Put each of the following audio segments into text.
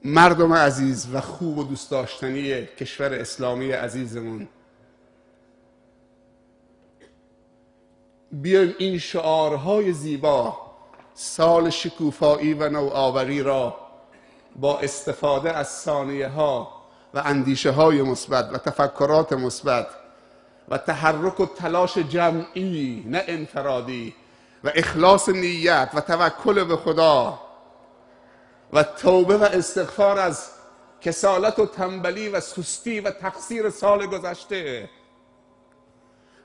مردم عزیز و خوب و دوست داشتنی کشور اسلامی عزیزمون، بیایم این شعارهای زیبا سال شکوفایی و نوآوری را با استفاده از ثانیه ها و اندیشه های مثبت و تفکرات مثبت و تحرک و تلاش جمعی نه انفرادی و اخلاص نیت و توکل به خدا و توبه و استغفار از کسالت و تنبلی و سستی و تقصیر سال گذشته،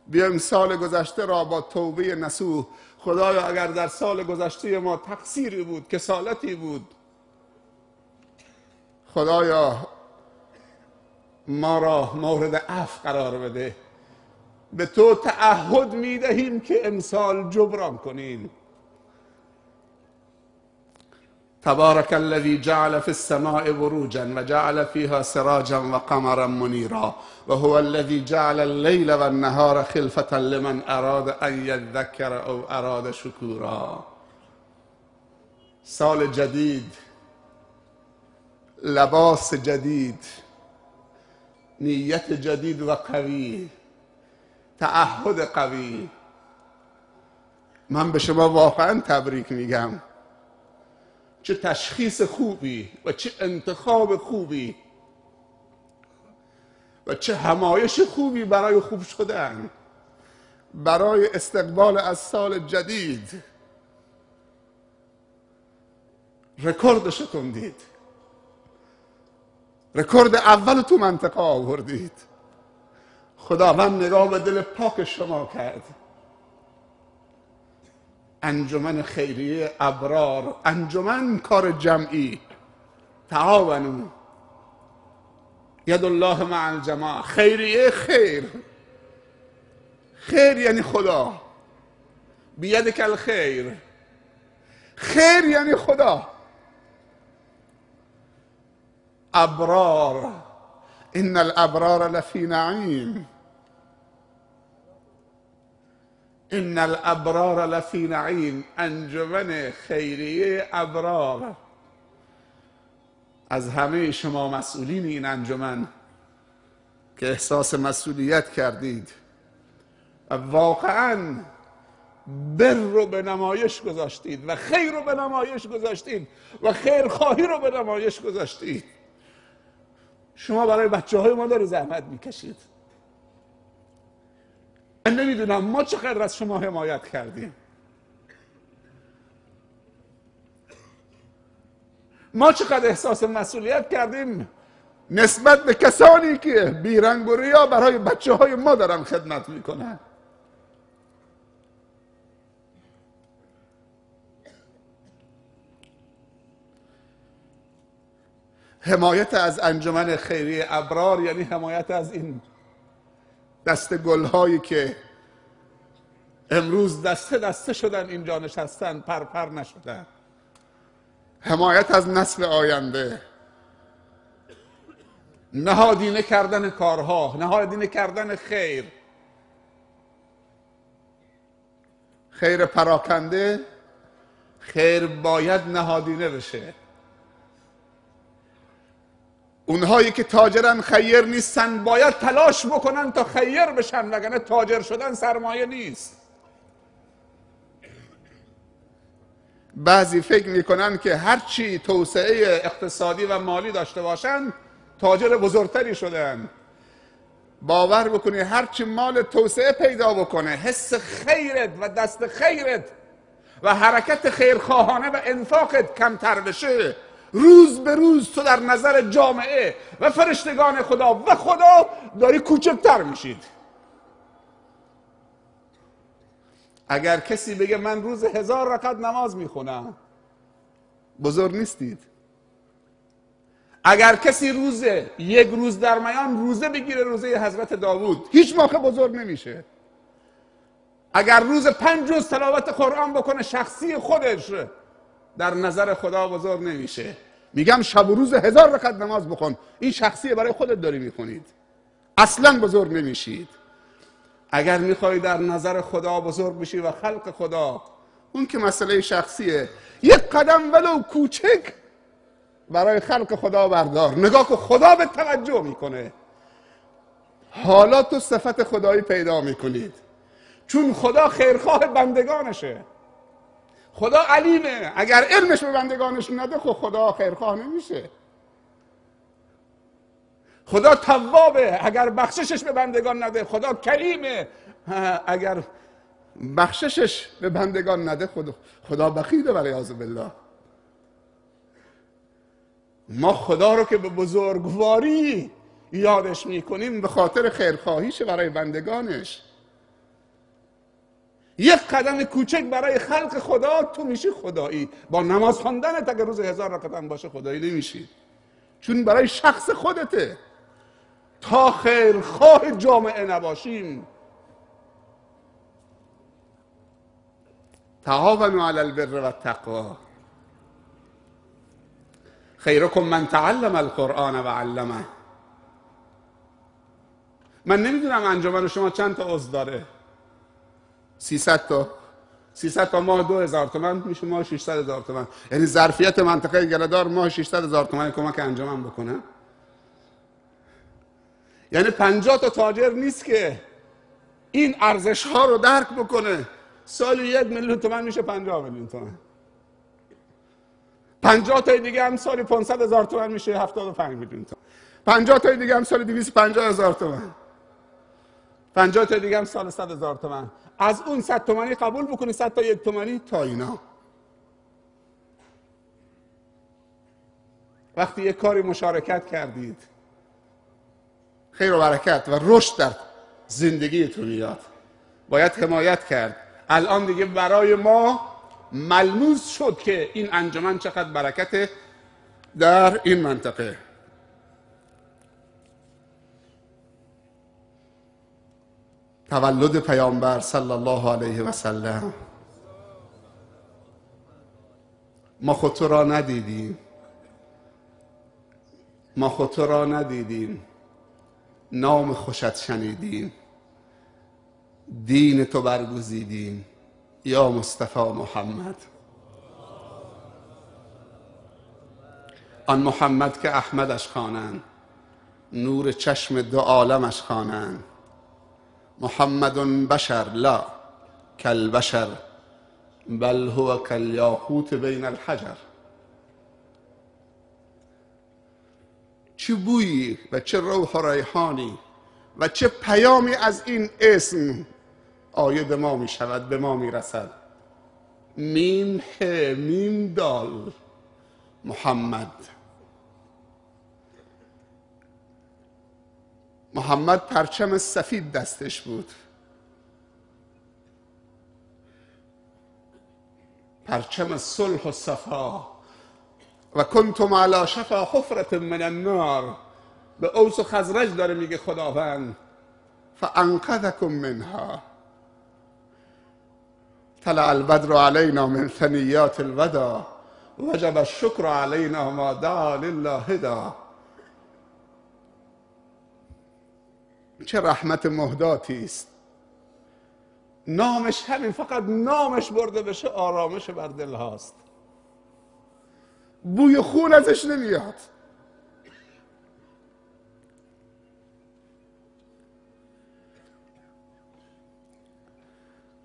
بیایم سال گذشته را با توبه نصوح، خدایا اگر در سال گذشته ما تقصیری بود، کسالتی بود، خدایا ما را مورد عفو قرار بده. به تو تعهد میدهیم که امسال جبران کنیم. تبارک الذی جعل فی السماء بروجا و جعل فیها سراجا و قمرا منیرا و هو الذی جعل اللیل و النهار خلفة لمن اراد ان یذکر او اراد شکورا. سال جدید، لباس جدید، نیت جدید و قوی، تعهد قوی. من به شما واقعا تبریک میگم. چه تشخیص خوبی و چه انتخاب خوبی و چه همایش خوبی برای خوب شدن، برای استقبال از سال جدید. رکوردش کندید، رکورد اول تو منطقه آوردید. خداوند نگاه به دل پاک شما کرد. انجمن خیریه ابرار، انجمن کار جمعی، تعاونوا ید الله مع الجماعه. خیریه خیر، خیر یعنی خدا، بیدک الخیر، خیر یعنی خدا. ابرار، ان الابرار لفی نعیم، ان الابرار لفی نعیم. انجمن خیریه ابرار. از همه شما مسئولین این انجمن که احساس مسئولیت کردید و واقعا بر رو به نمایش گذاشتید و خیر رو به نمایش گذاشتید و خیرخواهی رو به نمایش گذاشتید. شما برای بچه های ما داره زحمت میکشید. من نمیدونم ما چقدر از شما حمایت کردیم. ما چقدر احساس مسئولیت کردیم نسبت به کسانی که بیرنگ و ریا برای بچه های ما دارن خدمت میکنن. حمایت از انجمن خیریه ابرار یعنی حمایت از این دست گلهایی که امروز دسته دسته شدن اینجا نشستن، پرپر نشدن. حمایت از نسل آینده، نهادینه کردن کارها، نهادینه کردن خیر، خیر پراکنده. خیر باید نهادینه بشه. اونهایی که تاجرن خیر نیستن باید تلاش بکنن تا خیر بشن، وگرنه تاجر شدن سرمایه نیست. بعضی فکر میکنن که هرچی توسعه اقتصادی و مالی داشته باشن تاجر بزرگتری شدن. باور بکنی هرچی مال توسعه پیدا بکنه، حس خیرت و دست خیرت و حرکت خیرخواهانه و انفاقت کمتر بشه، روز به روز تو در نظر جامعه و فرشتگان خدا و خدا داری کوچکتر میشید. اگر کسی بگه من روز 1000 رکعت نماز میخونم، بزرگ نیستید. اگر کسی یک روز در میان روزه بگیره، روزه حضرت داوود، هیچ موقع بزرگ نمیشه. اگر روز 5 روز تلاوت قرآن بکنه شخصی خودش، در نظر خدا بزرگ نمیشه. میگم شب و روز 1000 رکعت نماز بخون، این شخصی برای خودت داری میخونید، اصلا بزرگ نمیشید. اگر میخوای در نظر خدا بزرگ بشی و خلق خدا، اون که مسئله شخصیه، یک قدم ولو کوچک برای خلق خدا بردار. نگاه که خدا به توجه میکنه. حالا تو صفت خدایی پیدا میکنید، چون خدا خیرخواه بندگانشه. خدا علیمه، اگر علمش به بندگانش نده خب خدا خیرخواه نمیشه. خدا توابه، اگر بخششش به بندگان نده. خدا کریمه، اگر بخششش به بندگان نده خدا بخیله والعیاذ بالله. ما خدا رو که به بزرگواری یادش میکنیم به خاطر خیرخواهیش برای بندگانش. یک قدم کوچک برای خلق خدا تو میشی خدایی. با نماز خواندنت اگر روز 1000 رکعت هم باشه خدایی نمیشی، چون برای شخص خودته. تا خیرخواه جامعه نباشیم. تعاونوا علی البر و التقوی، خیرکم من تعلم القرآن و علمه. من نمیدونم انجمن شما چند تا عضو داره. 300 تا ماه 2000 تومان میشه، ماه 600,000 تومان. یعنی ظرفیت منطقه گله‌دار ماه 600,000 تومان کمک انجمن بکنه. یعنی 50 تا تاجر نیست که این ارزش ها رو درک بکنه. سالی 1 میلیون تومان میشه 50 میلیون تومان. 50 تا دیگه هم سالی 500,000 تومان میشه 75 میلیون تومان. 50 تا دیگه هم سالی 250,000 تومان. 50 تا دیگه هم سال 100,000 تومان. از اون 100 تومانی قبول بکنی 100 تا 1 تومانی تا اینا. وقتی یک کاری مشارکت کردید خیر و برکت و رشد در زندگیتون میاد، باید حمایت کرد. الان دیگه برای ما ملموس شد که این انجمن چقدر برکت در این منطقه. تولد پیامبر صلی الله علیه و سلم. ما خود تو را ندیدیم، ما خود تو را ندیدیم، نام خوشت شنیدیم، دین تو برگزیدیم یا مصطفی محمد. آن محمد که احمدش خوانند، نور چشم دو عالمش خوانند. محمد بشر لا کالبشر، بل هو کالیاقوت بین الحجر. چه بویی و چه روح و ریحانی و چه پیامی از این اسم آید ما می شود، به ما می رسد. میم ه میم دال محمد. محمد پرچم سفید دستش بود، پرچم صلح و صفا. و کنتم علی شفا حفرة من النار. به اوس و خزرج داره میگه خداوند فانقذکم منها. طلع البدر علینا من ثنیات الوداع، وجب الشکر علینا ما دعا لله دا. چه رحمت مهداتی است. نامش همین، فقط نامش برده بشه آرامش بر دل هاست. بوی خون ازش نمیاد.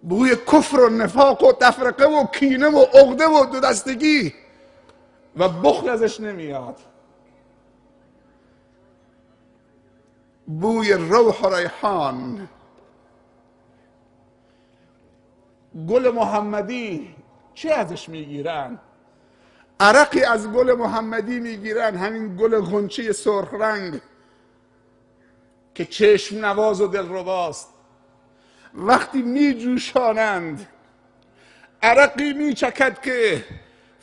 بوی کفر و نفاق و تفرقه و کینه و عقده و دو دستگی و بخل ازش نمیاد. بوی روح و ریحان. گل محمدی چه ازش میگیرن؟ عرقی از گل محمدی میگیرن، همین گل غنچه سرخ رنگ که چشم نواز و دلرباست. وقتی میجوشانند عرقی میچکد که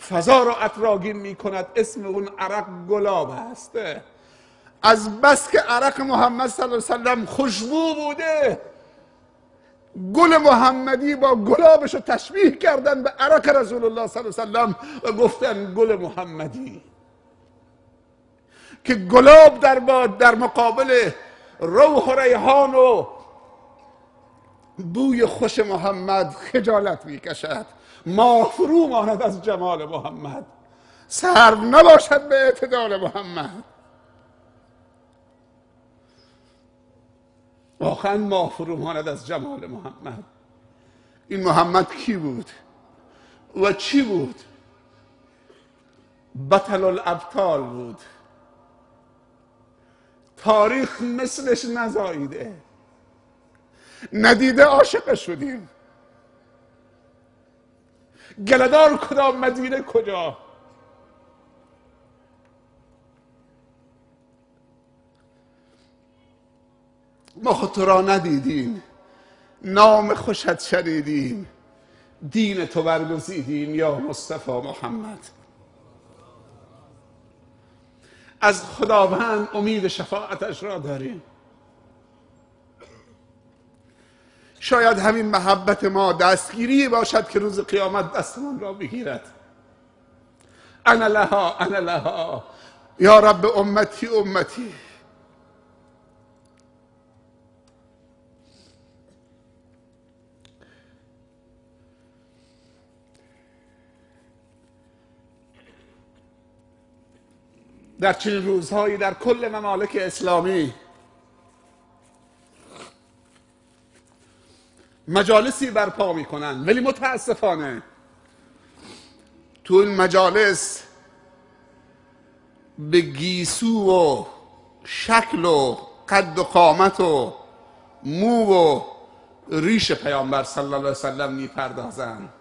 فضا را عطرآگین میکند. اسم اون عرق گلاب هست. از بس که عرق محمد صلی الله علیه وسلم خوشبو بوده، گل محمدی با گلابش رو تشبیه کردن به عرق رسول الله صلی الله علیه وسلم و گفتن گل محمدی. که گلاب در مقابل روح و ریحان و بوی خوش محمد خجالت میکشد. ماه فرو ماند از جمال محمد. سرو نباشد به اعتدال محمد. واقعا ماه فرو ماند از جمال محمد. این محمد کی بود و چی بود؟ بطل الابطال بود، تاریخ مثلش نزاییده، ندیده عاشق شدیم. گله‌دار کدام، مدینه کجا؟ ما تو را ندیدیم، نام خوشت شنیدیم، دین تو برگزیدیم یا مصطفی محمد. از خداوند امید شفاعتش را داریم. شاید همین محبت ما دستگیری باشد که روز قیامت دستمان را بگیرد. انا لها انا لها یا رب امتی امتی. در چنین روزهایی در کل ممالک اسلامی مجالسی برپا میکنن، ولی متاسفانه تو این مجالس به گیسو و شکل و قد و قامت و مو و ریش پیامبر صلی الله علیه وسلم میپردازند.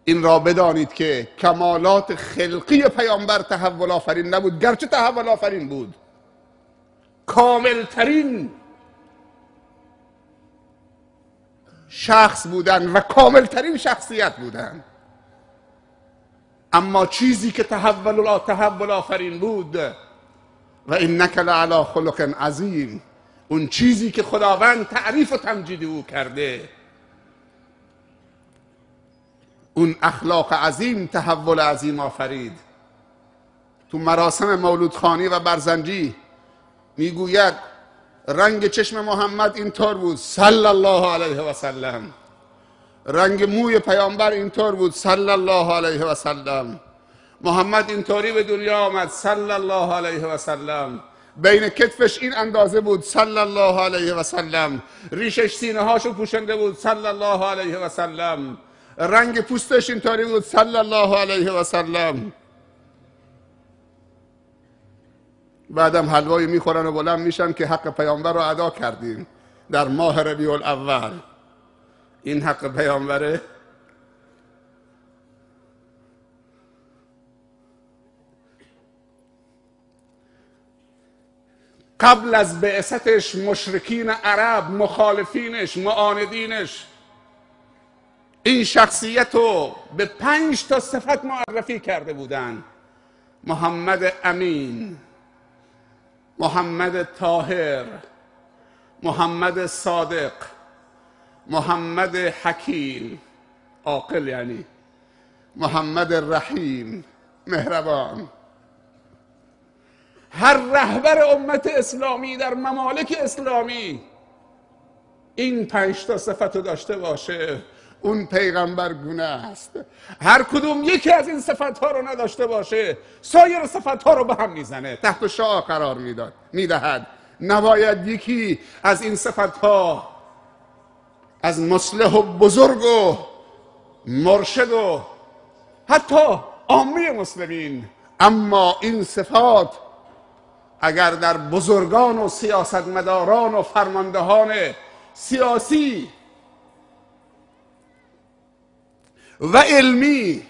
این را بدانید که کمالات خلقی پیامبر تحول آفرین نبود، گرچه تحول آفرین بود، کاملترین شخص بودن و کاملترین شخصیت بودن. اما چیزی که تحول آفرین بود و انک لعلی خلق عظیم، اون چیزی که خداوند تعریف و تمجید او کرده، اون اخلاق عظیم تحول عظیم آفرید. تو مراسم مولودخوانی و برزنجی میگوید رنگ چشم محمد اینطور بود صلی الله علیه و سلم، رنگ موی پیامبر اینطور بود صلی الله علیه و سلم، محمد اینطوری به دنیا آمد صلی الله علیه و سلم، بین کتفش این اندازه بود صلی الله علیه و سلم، ریشش سینه هاشو پوشنده بود صلی الله علیه و سلم، رنگ پوستش اینطوری بود صلی الله علیه و سلم. بعدم حلوایی میخورن و بلند میشن که حق پیامبر رو ادا کردیم در ماه ربیع الاول. این حق پیامبره؟ قبل از بعثتش مشرکین عرب، مخالفینش، معاندینش، این شخصیت رو به 5 تا صفت معرفی کرده بودن: محمد امین، محمد طاهر، محمد صادق، محمد حکیم عاقل، یعنی محمد رحیم مهربان. هر رهبر امت اسلامی در ممالک اسلامی این 5 تا صفت رو داشته باشه، اون پیغمبر گونه است. هر کدوم یکی از این صفت ها رو نداشته باشه، سایر صفت ها رو به هم میزنه، تحت شعاع قرار میدهد. نباید یکی از این صفت ها از مصلح و بزرگ و مرشد و حتی عامه مسلمین، اما این صفات اگر در بزرگان و سیاستمداران و فرماندهان سیاسی و علمی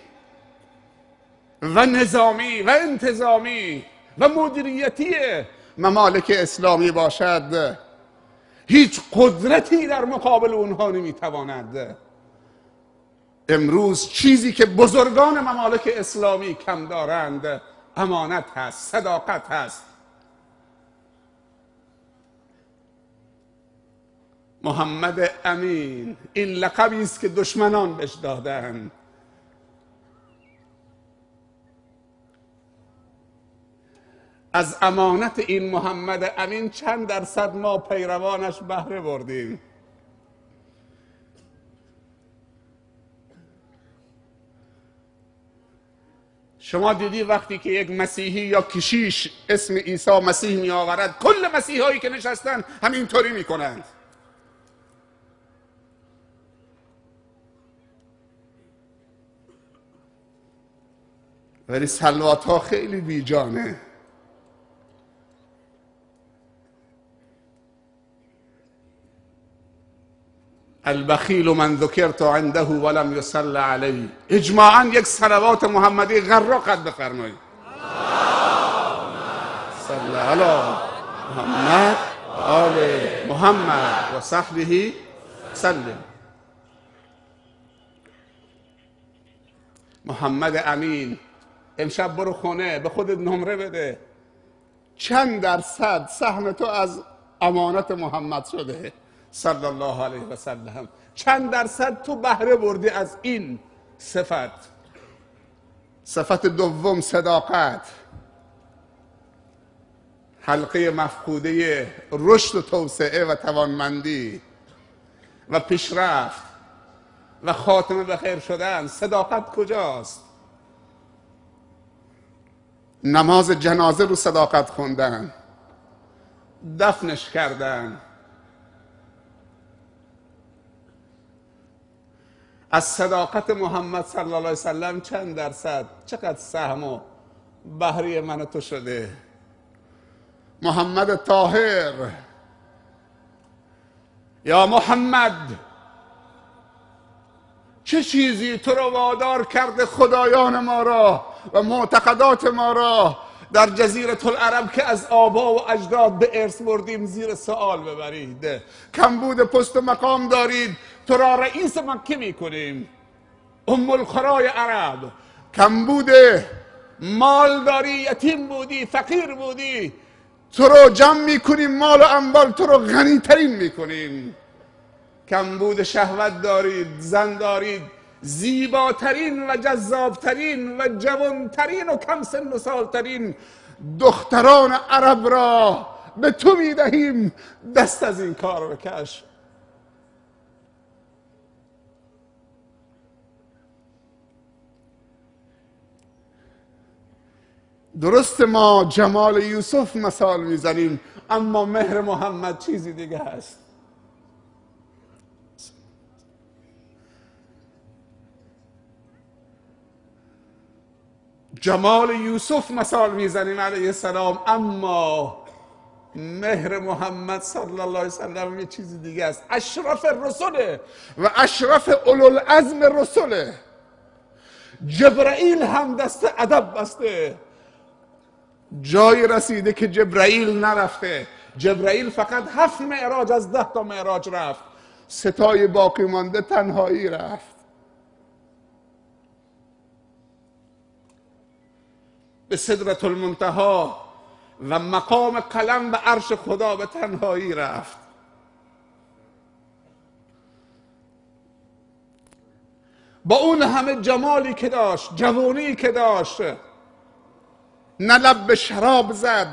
و نظامی و انتظامی و مدیریتی ممالک اسلامی باشد، هیچ قدرتی در مقابل اونها نمیتواند. امروز چیزی که بزرگان ممالک اسلامی کم دارند امانت هست، صداقت هست. محمد امین این لقبی است که دشمنان بهش دادند. از امانت این محمد امین چند درصد ما پیروانش بهره بردیم؟ شما دیدی وقتی که یک مسیحی یا کشیش اسم عیسی مسیح می آورد، کل مسیحی هایی که نشستن همینطوری می کنند. ولی صلوات ها خیلی بیجانه. البخیل من ذکرت عنده ولم یصل علی. اجماعا یک صلوات محمدی غرا قد بفرمایید. صلی علی محمد آل محمد و صحبه سلم. محمد امین، امشب برو خونه به خودت نمره بده، چند درصد سهم تو از امانت محمد شده صلی الله علیه و سلم؟ چند درصد تو بهره بردی از این صفت؟ صفت دوم صداقت، حلقه مفقوده رشد و توسعه و توانمندی و پیشرفت و خاتمه به خیر شدن. صداقت کجاست؟ نماز جنازه رو صداقت خوندن، دفنش کردن. از صداقت محمد صلی الله علیه وسلم چند درصد، چقدر سهم و بهره من و تو شده؟ محمد طاهر، یا محمد، چه چیزی تو را وادار کرده خدایان ما را و معتقدات ما را در جزیره العرب که از آبا و اجداد به ارث بردیم زیر سوال ببرید؟ کمبود پست و مقام دارید، تو را رئیس مکه میکنیم، ام القرای عرب. کمبود مال داری، یتیم بودی، فقیر بودی، تو رو جمع میکنیم، مال و اموال تو رو غنی ترین میکنیم. کمبود شهوت دارید، زن دارید، زیباترین و جذابترین و جوانترین و کم سن و سالترین دختران عرب را به تو میدهیم، دست از این کار بکش. درست ما جمال یوسف مثال میزنیم، اما مهر محمد چیزی دیگه هست. جمال یوسف مثال میزنیم علیه السلام، اما مهر محمد صلی الله علیه وسلم یه چیز دیگه است. اشرف رسوله و اشرف اولوالعزم رسوله. جبرائیل هم دست ادب بسته، جای رسیده که جبرائیل نرفته. جبرائیل فقط 7 معراج از 10 تا معراج رفت، 3 تای باقی مانده تنهایی رفت. به سدرة المنتهی و مقام قلم و عرش خدا به تنهایی رفت. با اون همه جمالی که داشت، جوانی که داشت، نه لب به شراب زد،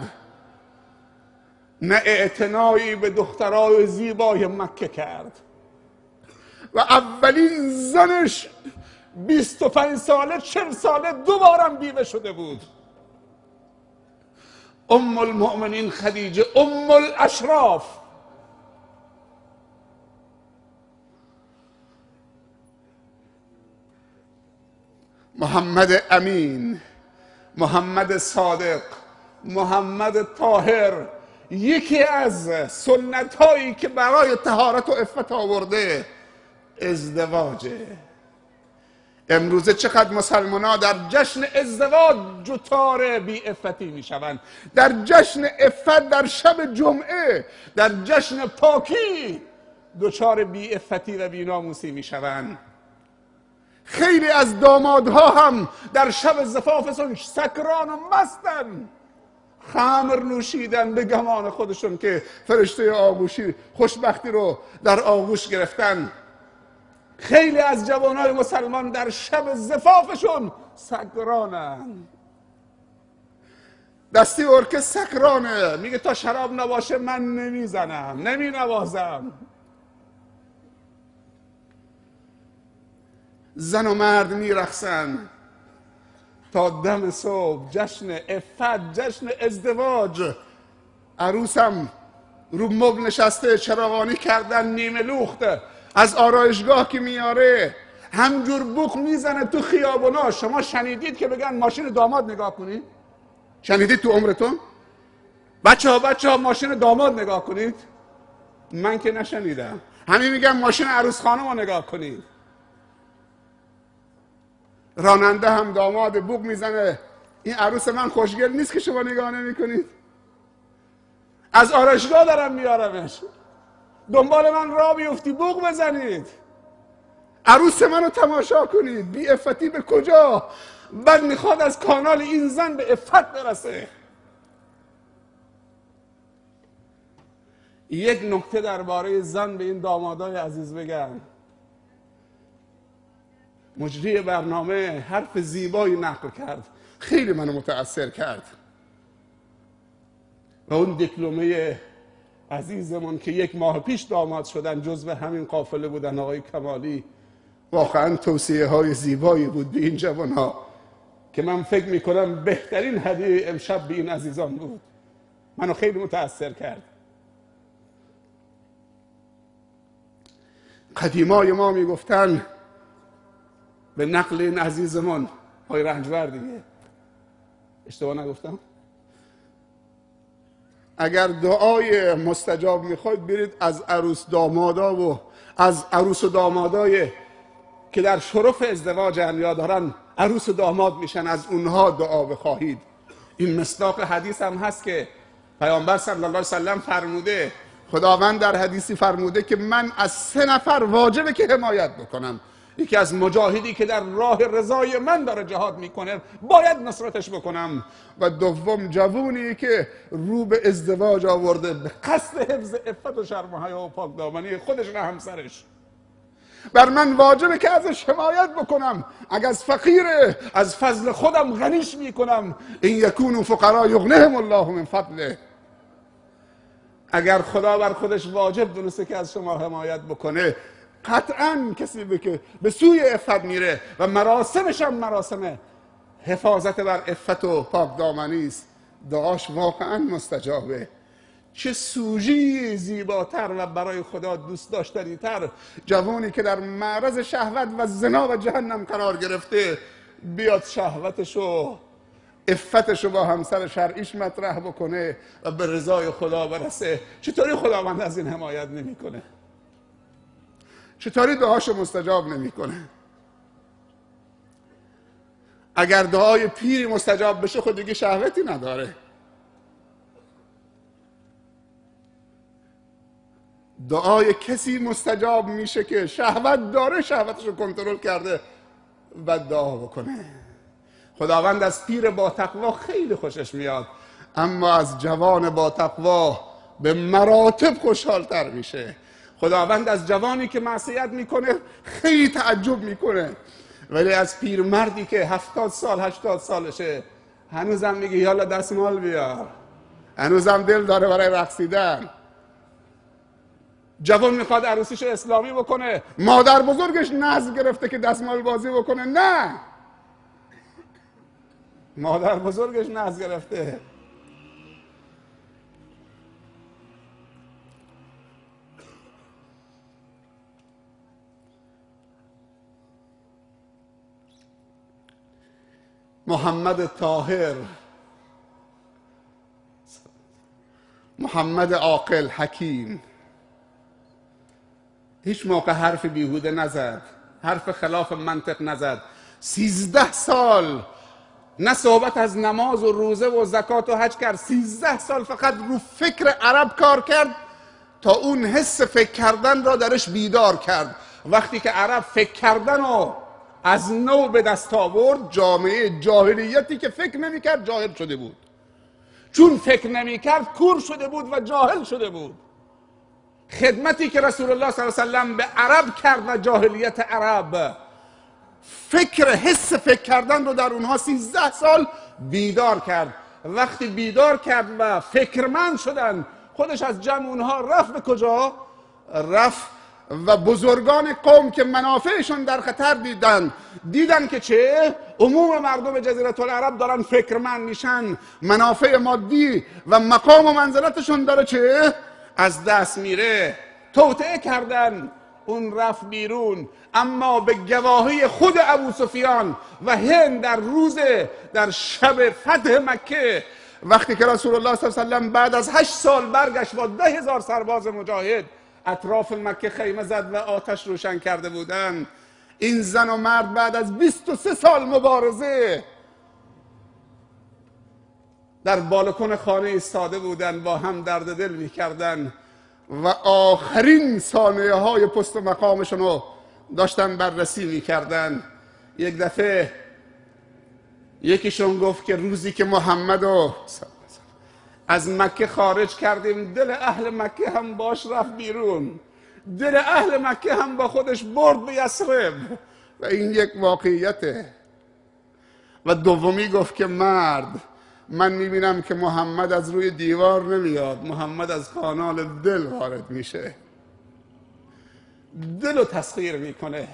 نه اعتنایی به دخترای زیبای مکه کرد. و اولین زنش 25 ساله 40 ساله دوبارم بیوه شده بود. ام المؤمنین خدیجه، ام الاشراف. محمد امین، محمد صادق، محمد طاهر، یکی از سنت هایی که برای طهارت و عفت آورده ازدواجه. امروزه چقدر مسلمان ها در جشن ازدواج جوتار بی عفتی می شوند، در جشن عفت در شب جمعه، در جشن پاکی دچار بی عفتی و بی ناموسی می شوند. خیلی از دامادها هم در شب زفافشون سکران و مستن، خمر نوشیدن به گمان خودشون که فرشته آغوشی خوشبختی رو در آغوش گرفتن. خیلی از جوانای مسلمان در شب زفافشون سکرانن. دستی ارکه سکرانه، میگه تا شراب نباشه من نمیزنم، نمی نوازم. زن و مرد میرقصن تا دم صبح، جشن عفت، جشن ازدواج. عروسم رو مبل نشسته، چراغانی کردن، نیمه لوخته، از آرایشگاه که میاره همجور بوق میزنه تو خیابونا. شما شنیدید که بگن ماشین داماد نگاه کنید؟ شنیدید تو عمرتون؟ بچه ها ماشین داماد نگاه کنید؟ من که نشنیدم. همین میگم ماشین عروس خانم رو نگاه کنید. راننده هم داماد بوق میزنه، این عروس من خوشگل نیست که شما نگاه نمی کنید؟ از آرایشگاه دارم میارمش، دنبال من راه بیفتی بوق بزنید. عروس منو تماشا کنید، بی عفتی به کجا؟ بعد میخواد از کانال این زن به عفت برسه. یک نکته درباره زن به این دامادای عزیز بگم. مجری برنامه حرف زیبایی نقل کرد، خیلی منو متأثر کرد. و اون دیپلمه عزیزمون که 1 ماه پیش داماد شدن، جزو همین قافله بودن، آقای کمالی، واقعا توصیه های زیبایی بود به این جوان ها که من فکر میکنم بهترین هدیه امشب به این عزیزان بود. منو خیلی متأثر کرد. قدیمای ما میگفتن به نقل این عزیزمون آقای رنجبر دیگه، اشتباه نگفتم؟ اگر دعای مستجاب میخواید برید از عروس دامادا و از عروس و دامادای که در شرف ازدواجن یا دارن عروس و داماد میشن، از اونها دعا بخواهید. این مصداق حدیث هم هست که پیامبر صلی الله علیه وسلم فرموده، خداوند در حدیثی فرموده که من از 3 نفر واجبه که حمایت بکنم. یکی از مجاهدی که در راه رضای من داره جهاد میکنه باید نصرتش بکنم، و دوم جوونی که رو به ازدواج آورده به قصد حفظ عفت و شرم و حیا و پاکدامنی خودش و همسرش. بر من واجبه که ازش حمایت بکنم. اگر از فقیره از فضل خودم غنیش میکنم. این یکونوا فقرا یغنیهم الله من فضله. اگر خدا بر خودش واجب دونسته که از شما حمایت بکنه، قطعا کسی که به سوی عفت میره و مراسمش هم مراسم حفاظت بر عفت و پاکدامنی است، دعاش واقعا مستجابه. چه سوژی زیباتر و برای خدا دوست داشتنی تر جوانی که در معرض شهوت و زنا و جهنم قرار گرفته بیاد شهوتش و عفتش رو با همسر شرعیش مطرح بکنه و به رضای خدا برسه. چطوری خداوند از این حمایت نمیکنه؟ چطوری دعاشو مستجاب نمیکنه؟ اگر دعای پیری مستجاب بشه خود دیگه شهوتی نداره. دعای کسی مستجاب میشه که شهوت داره، شهوتش رو کنترل کرده و دعا بکنه. خداوند از پیر با تقوا خیلی خوشش میاد، اما از جوان با تقوا به مراتب خوشحالتر میشه. خداوند از جوانی که معصیت میکنه خیلی تعجب میکنه، ولی از پیرمردی که 70 سال 80 سالشه هنوزم میگه یالا دستمال بیار، هنوزم دل داره برای رقصیدن. جوان میخواد عروسیشو اسلامی بکنه، مادر بزرگش نذر گرفته که دستمال بازی بکنه، نه، مادر بزرگش نذر گرفته. محمد طاهر، محمد عاقل حکیم، هیچ موقع حرف بیهوده نزد، حرف خلاف منطق نزد. 13 سال نه صحبت از نماز و روزه و زکات و حج کرد، 13 سال فقط رو فکر عرب کار کرد تا اون حس فکر کردن را درش بیدار کرد. وقتی که عرب فکر کردن رو از نو به دست آورد، جامعه جاهلیتی که فکر نمی‌کرد جاهل شده بود. چون فکر نمی‌کرد کور شده بود و جاهل شده بود. خدمتی که رسول الله صلی الله علیه و سلم به عرب کرد و جاهلیت عرب، حس فکر کردن رو در اونها 13 سال بیدار کرد. وقتی بیدار کرد و فکرمند شدن، خودش از جمع اونها رفت به کجا؟ رفت و بزرگان قوم که منافعشون در خطر دیدن که چه؟ عموم مردم جزیره العرب دارن فکرمند میشن، منافع مادی و مقام و منزلتشون داره چه؟ از دست میره. توطئه کردن، اون رفت بیرون. اما به گواهی خود ابو سفیان و هند در شب فتح مکه، وقتی که رسول الله صلی الله علیه و سلم بعد از 8 سال برگشت با 10,000 سرباز مجاهد، اطراف مکه خیمه زد و آتش روشن کرده بودند، این زن و مرد بعد از 23 سال مبارزه در بالکن خانه ایستاده بودند، با هم درد دل می‌کردند و آخرین ثانیه های پست و مقامشون رو داشتن بررسی می‌کردند. یک دفعه یکیشون گفت که روزی که محمد رو از مکه خارج کردیم، دل اهل مکه هم باش رفت بیرون، دل اهل مکه هم با خودش برد به یثرب و این یک واقعیته. و دومی گفت که مرد، من میبینم که محمد از روی دیوار نمیاد، محمد از کانال دل وارد میشه، دل رو تسخیر میکنه.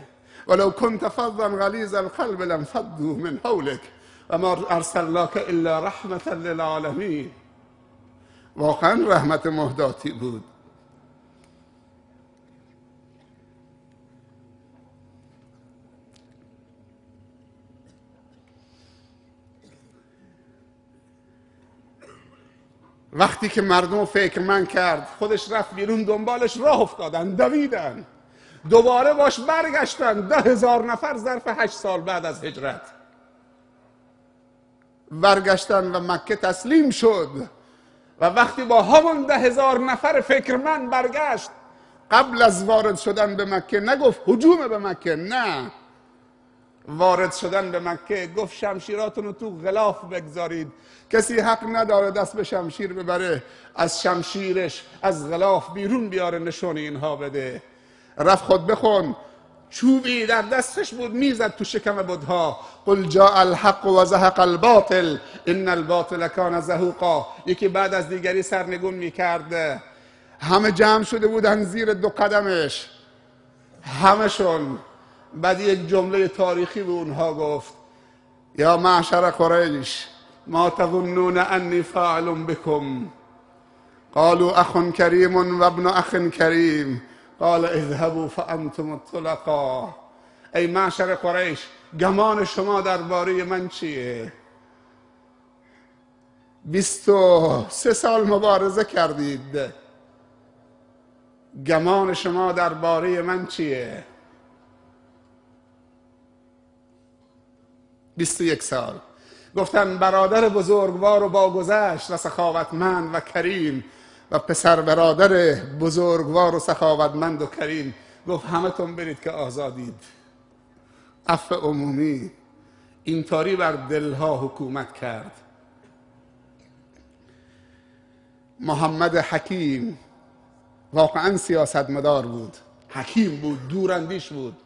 ولو كنت فظا غلیظ القلب لانفضوا من حولك وما ارسلناك الا رحمة للعالمین. واقعا رحمت مهداتی بود. وقتی که مردم فکرمند کرد، خودش رفت بیرون، دنبالش راه افتادن، دویدن، دوباره باش برگشتن. 10,000 نفر ظرف 8 سال بعد از هجرت برگشتن و مکه تسلیم شد. و وقتی با همون 10,000 نفر فکرمند برگشت، قبل از وارد شدن به مکه نگفت هجوم به مکه، نه، وارد شدن به مکه گفت شمشیراتون رو تو غلاف بگذارید، کسی حق نداره دست به شمشیر ببره، از شمشیرش از غلاف بیرون بیاره، نشون اینها بده. رفت خود بخون، چوبی در دستش بود، میزد تو شکم بت‌ها، قل جاء الحق و زهق الباطل ان الباطل کان زهوقا. یکی بعد از دیگری سرنگون میکرد. همه جمع شده بودن زیر 2 قدمش، همشون. بعد یک جمله تاریخی به اونها گفت: یا معشر قریش ما تظنون انی فاعل بكم؟ قالوا اخ کریم و ابن اخ کریم قال اذهبوا فانتم الطلقاء. ای معشر قریش، گمان شما درباره من چیه؟ 23 سال مبارزه کردید، گمان شما درباره من چیه؟ 21 سال. گفتن برادر بزرگوار و باگذشت و سخاوتمند و کریم و پسر برادر بزرگوار و سخاوتمند و کریم. گفت همه تون برید که آزادید. عفو عمومی اینطوری بر دلها حکومت کرد. محمد حکیم واقعا سیاستمدار بود، حکیم بود، دوراندیش بود.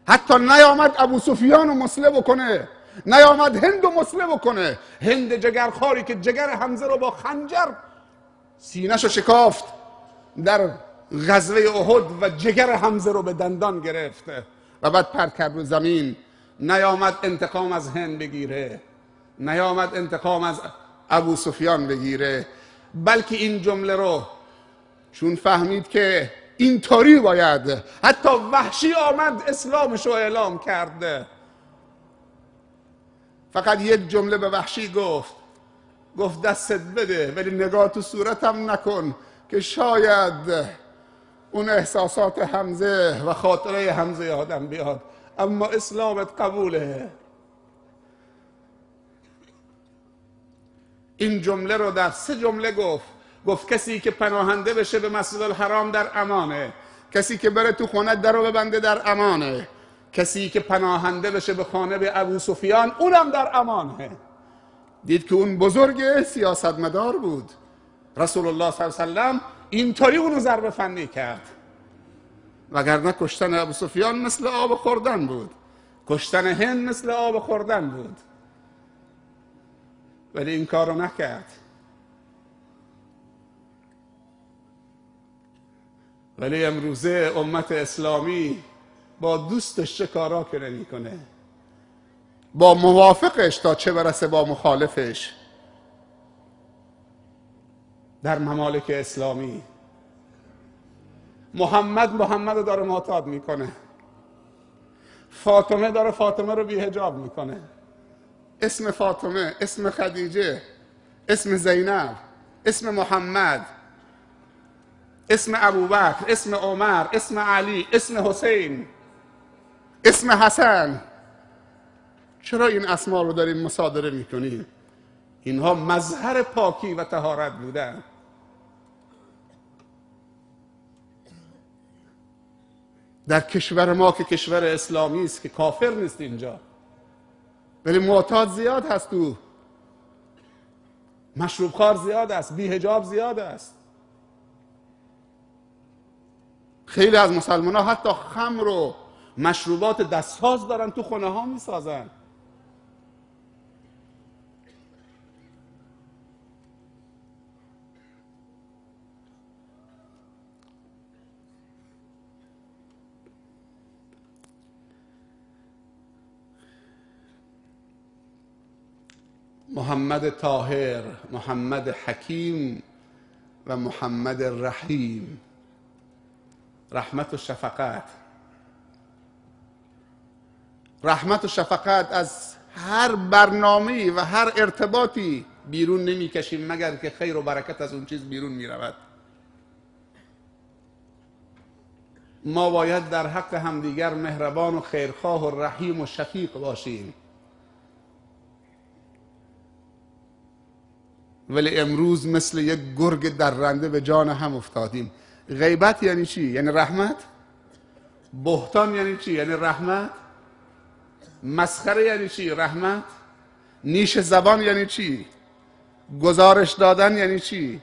حتی نیامد ابو سفیان رو مسلح بکنه، نیامد هند رو مسلح بکنه. هند جگرخواری که جگر حمزه رو با خنجر سینه‌شو شکافت در غزوه احد و جگر حمزه رو به دندان گرفت و بعد پرت کرد رو زمین. نیامد انتقام از هند بگیره، نیامد انتقام از ابو سفیان بگیره، بلکه این جمله رو چون فهمید که اینطوری باید، حتی وحشی آمد اسلامش رو اعلام کرده. فقط یک جمله به وحشی گفت دستت بده ولی نگاه تو صورتم نکن که شاید اون احساسات حمزه و خاطره حمزه یادم بیاد، اما اسلامت قبوله. این جمله رو در 3 جمله گفت کسی که پناهنده بشه به مسجد الحرام در امانه، کسی که بره تو خونه در رو ببنده در امانه، کسی که پناهنده بشه به خانه به ابو سفیان اونم در امانه. دید که اون بزرگ سیاستمدار بود. رسول الله صلی الله علیه و سلم اینطوری اونو ضربه فنی کرد، وگرنه کشتن ابو سفیان مثل آب خوردن بود، کشتن هند مثل آب خوردن بود، ولی این کارو نکرد. ولی امروزه امت اسلامی با دوستش چه کارا که نمی‌کنه. با موافقش تا چه برسه با مخالفش. در ممالک اسلامی محمد رو داره معتاد میکنه، فاطمه داره فاطمه رو بی‌حجاب میکنه. اسم فاطمه، اسم خدیجه، اسم زینب، اسم محمد، اسم ابوبکر، اسم عمر، اسم علی، اسم حسین، اسم حسن، چرا این اسما رو داریم مصادره میکنیم؟ اینها مظهر پاکی و طهارت بودن. در کشور ما که کشور اسلامی است که کافر نیست اینجا، ولی معتاد زیاد هست، تو مشروب خوار زیاد است، بی حجاب زیاد است. خیلی از مسلمان ها حتی خمر و مشروبات دستساز دارن تو خونه ها میسازن. محمد طاهر، محمد حکیم و محمد رحیم، رحمت و شفقت. رحمت و شفقت از هر برنامه‌ای و هر ارتباطی بیرون نمیکشیم مگر که خیر و برکت از اون چیز بیرون میرود. ما باید در حق همدیگر مهربان و خیرخواه و رحیم و شفیق باشیم، ولی امروز مثل یک گرگ درنده به جان هم افتادیم. غیبت یعنی چی؟ یعنی رحمت. بهتان یعنی چی؟ یعنی رحمت. مسخره یعنی چی؟ رحمت. نیش زبان یعنی چی؟ گزارش دادن یعنی چی؟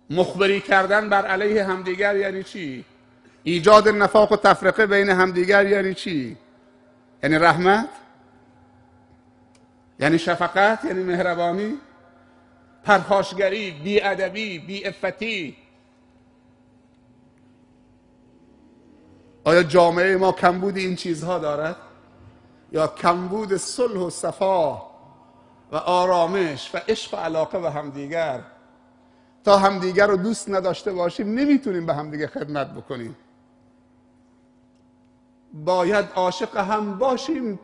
مخبری کردن بر علیه همدیگر یعنی چی؟ ایجاد نفاق و تفرقه بین همدیگر یعنی چی؟ یعنی رحمت؟ یعنی شفقت؟ یعنی مهربانی؟ پرخاشگری، بی‌ادبی، بی‌عفتی. آیا جامعه ما کمبود این چیزها دارد؟ یا کمبود صلح و صفا و آرامش و عشق و علاقه به همدیگر؟ تا همدیگر رو دوست نداشته باشیم نمیتونیم به همدیگر خدمت بکنیم. باید عاشق هم باشیم